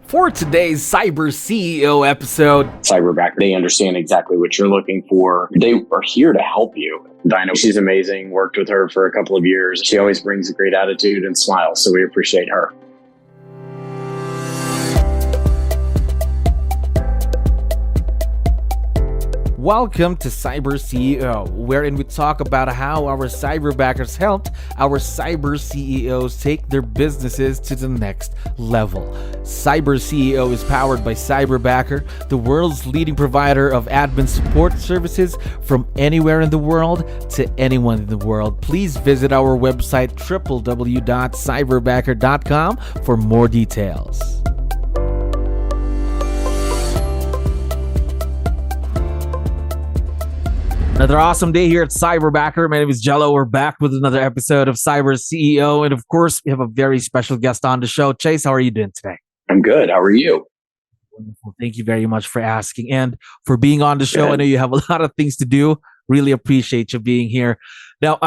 For today's Cyber CEO episode, Cyberback, they understand exactly what you're looking for. They are here to help you. Dinah, she's amazing. Worked with her for a couple of years. She always brings a great attitude and smile, so we appreciate her. welcome to Cyber CEO, wherein we talk about how our cyberbackers helped our cyber CEOs take their businesses to the next level. Cyber CEO is powered by Cyberbacker, the world's leading provider of admin support services from anywhere in the world to anyone in the world. Please visit our website www.cyberbacker.com for more details. Another awesome day here at Cyberbacker. My name is Jello. We're back with another episode of Cyber CEO. And of course, we have a very special guest on the show. Chase, how are you doing today? I'm good. How are you? Wonderful. Thank you very much for asking and for being on the show. Good. I know you have a lot of things to do. Really appreciate you being here. Now,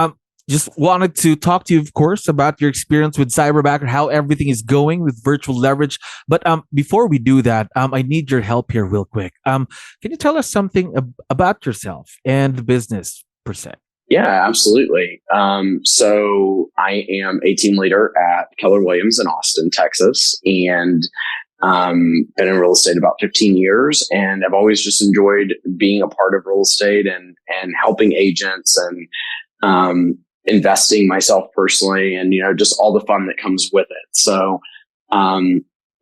just wanted to talk to you, of course, about your experience with Cyberbacker, how everything is going with virtual leverage. But before we do that, I need your help here real quick. Can you tell us something about yourself and the business per se? Yeah, absolutely. So I am a team leader at Keller Williams in Austin, Texas, and been in real estate about 15 years. And I've always just enjoyed being a part of real estate and helping agents and investing myself personally, and just all the fun that comes with it. So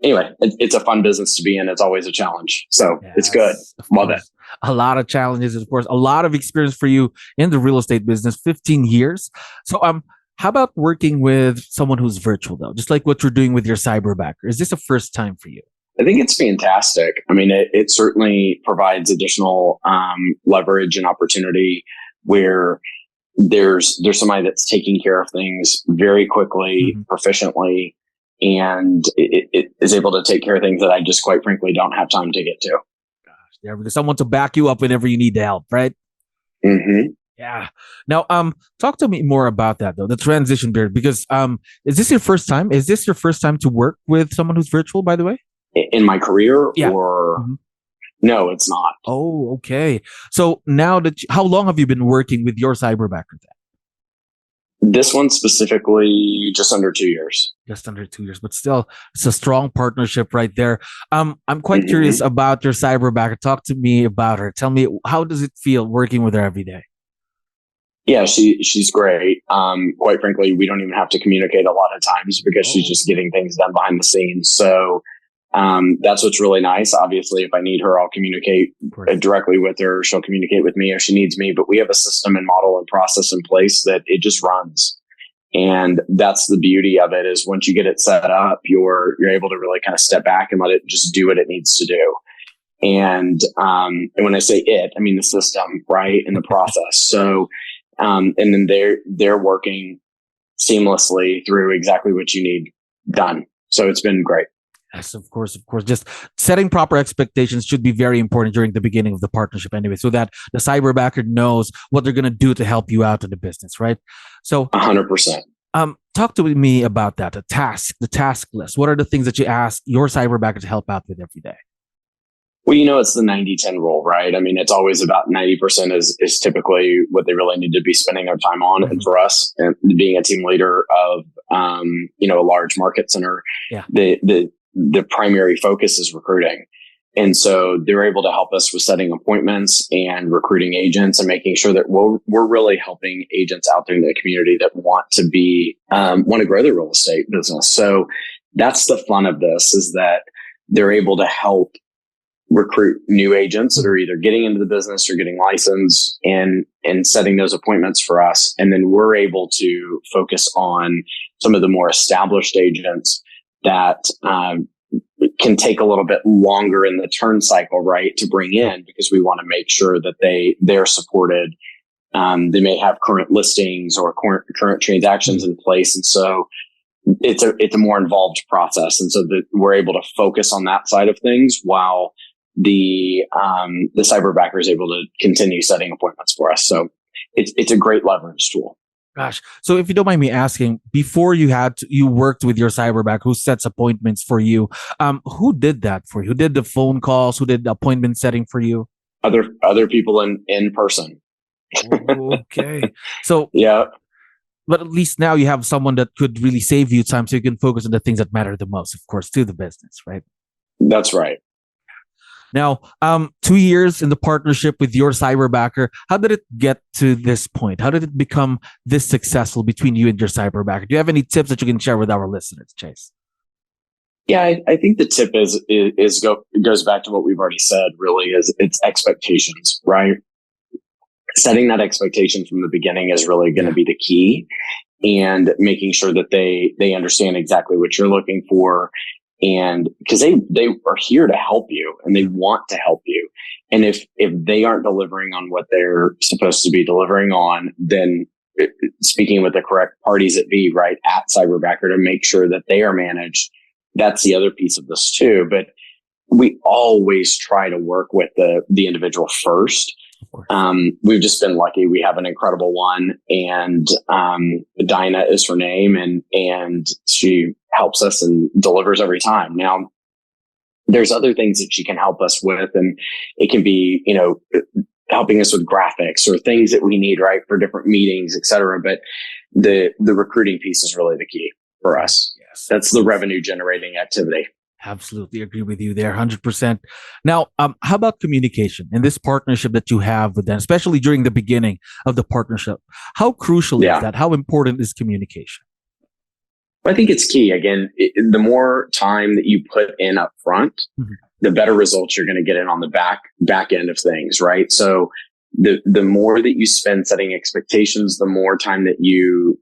anyway, it's a fun business to be in. It's always a challenge, so Yes, it's good. Love it. A lot of challenges, of course, a lot of experience for you in the real estate business, 15 years. So how about working with someone who's virtual though, just like what you're doing with your Cyberbacker? Is this a first time for you? I think it's fantastic. I mean, it certainly provides additional leverage and opportunity where there's somebody that's taking care of things very quickly, proficiently, and it is able to take care of things that I just quite frankly don't have time to get to. There's someone to back you up whenever you need the help, right? Mm-hmm. Yeah. Now, talk to me more about that though, the transition period, because is this your first time? Is this your first time to work with someone who's virtual, by the way? In my career, Yeah. or no, it's not. Oh, okay. So now how long have you been working with your Cyberbacker then? This one specifically, just under 2 years. Just under 2 years, but still, it's a strong partnership right there. I'm quite curious about your Cyberbacker. Talk to me about her. Tell me, how does it feel working with her every day? Yeah, she's great. Quite frankly, we don't even have to communicate a lot of times because she's just getting things done behind the scenes. So that's what's really nice. Obviously, if I need her, I'll communicate directly with her. She'll communicate with me if she needs me. But we have a system and model and process in place that it just runs. And that's the beauty of it, is once you get it set up, you're able to really kind of step back and let it just do what it needs to do. And when I say it, I mean the system, right, and the process. So and then they're working seamlessly through exactly what you need done. So it's been great. Yes, of course. Just setting proper expectations should be very important during the beginning of the partnership anyway, so that the Cyberbacker knows what they're going to do to help you out in the business, right? So 100%. Talk to me about that, the task list. What are the things that you ask your Cyberbacker to help out with every day? Well, it's the 90-10 rule, right? I mean, it's always about 90% is typically what they really need to be spending their time on. And for us, and being a team leader of, a large market center, the primary focus is recruiting. And so they're able to help us with setting appointments and recruiting agents and making sure that we're really helping agents out there in the community that want to grow their real estate business. So that's the fun of this, is that they're able to help recruit new agents that are either getting into the business or getting licensed and setting those appointments for us. And then we're able to focus on some of the more established agents that can take a little bit longer in the turn cycle, right, to bring in, because we want to make sure that they're supported. They may have current listings or current transactions in place. And so it's a more involved process. And so we're able to focus on that side of things while the Cyberbacker is able to continue setting appointments for us. So it's a great leverage tool. Gosh. So if you don't mind me asking, before you worked with your cyberbacker who sets appointments for you, who did that for you? Who did the phone calls? Who did the appointment setting for you? Other people in person. Okay. So Yeah, but at least now you have someone that could really save you time so you can focus on the things that matter the most, of course, to the business, right? that's right. Now, 2 years in the partnership with your cyberbacker, how did it get to this point? How did it become this successful between you and your cyberbacker? Do you have any tips that you can share with our listeners, Chase? Yeah, I think the tip goes back to what we've already said. Really, is it's expectations, right? Setting that expectation from the beginning is really going to be the key, and making sure that they understand exactly what you're looking for, and because they are here to help you and they want to help you, and if they aren't delivering on what they're supposed to be delivering on, then speaking with the correct parties at be right at cyberbacker to make sure that they are managed. That's the other piece of this too, but we always try to work with the individual first. We've just been lucky. We have an incredible one, and Dinah is her name, and she helps us and delivers every time. Now, there's other things that she can help us with, and it can be, helping us with graphics or things that we need, right, for different meetings, et cetera. But the recruiting piece is really the key for us. Yes. That's the revenue generating activity. Absolutely agree with you there, 100%. Now, how about communication in this partnership that you have with them, especially during the beginning of the partnership? How crucial is that? How important is communication? I think it's key. Again, the more time that you put in up front, the better results you're going to get in on the back end of things, right? So the more that you spend setting expectations, the more time that you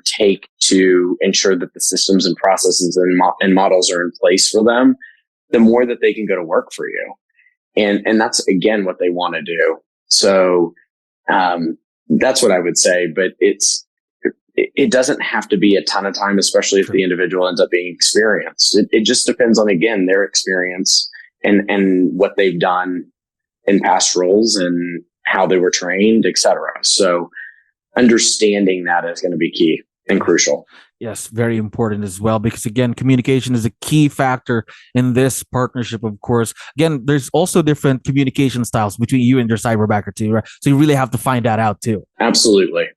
take to ensure that the systems and processes and models are in place for them, the more that they can go to work for you. And that's, again, what they want to do. So that's what I would say. But it doesn't have to be a ton of time, especially if the individual ends up being experienced. It just depends on, again, their experience and what they've done in past roles and how they were trained, et cetera. So understanding that is going to be key and crucial. Yes, very important as well, because again, communication is a key factor in this partnership, of course. Again, there's also different communication styles between you and your cyberbacker too, right? So you really have to find that out too. Absolutely.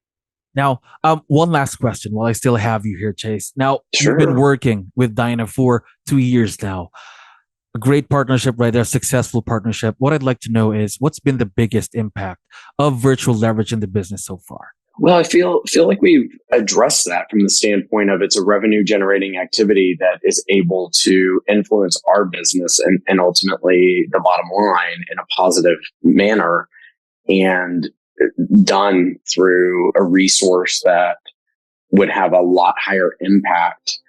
Now, one last question while I still have you here, Chase. Now, Sure. You've been working with Dinah for 2 years now. A great partnership, right there, successful partnership. What I'd like to know is what's been the biggest impact of virtual leverage in the business so far? Well, I feel like we've addressed that from the standpoint of it's a revenue generating activity that is able to influence our business and ultimately the bottom line in a positive manner, and done through a resource that would have a lot higher impact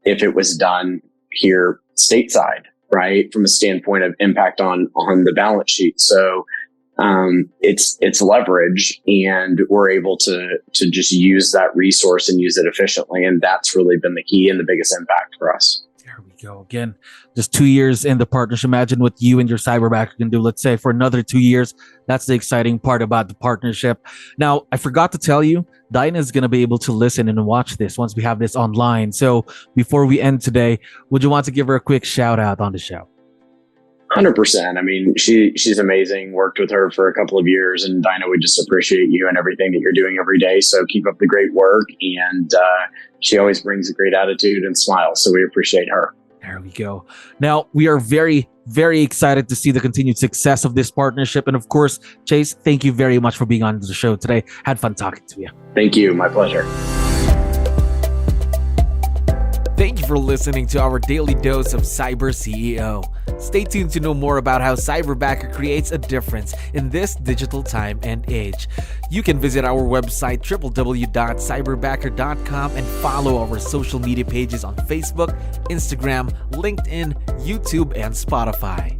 if it was done here stateside, right? From a standpoint of impact on the balance sheet. So it's leverage, and we're able to just use that resource and use it efficiently. And that's really been the key and the biggest impact for us. There we go. Again, just 2 years in the partnership. Imagine what you and your cyberbacker can do, let's say, for another 2 years. That's the exciting part about the partnership. Now, I forgot to tell you, Dinah is going to be able to listen and watch this once we have this online. So before we end today, would you want to give her a quick shout out on the show? 100%. I mean, she's amazing. Worked with her for a couple of years, and Dinah would just appreciate you and everything that you're doing every day. So keep up the great work. And she always brings a great attitude and smile. So we appreciate her. There we go. Now, we are very, very excited to see the continued success of this partnership. And of course, Chase, thank you very much for being on the show today. Had fun talking to you. Thank you. My pleasure. Thank you for listening to our daily dose of Cyber CEO. Stay tuned to know more about how Cyberbacker creates a difference in this digital time and age. You can visit our website www.cyberbacker.com and follow our social media pages on Facebook, Instagram, LinkedIn, YouTube, and Spotify.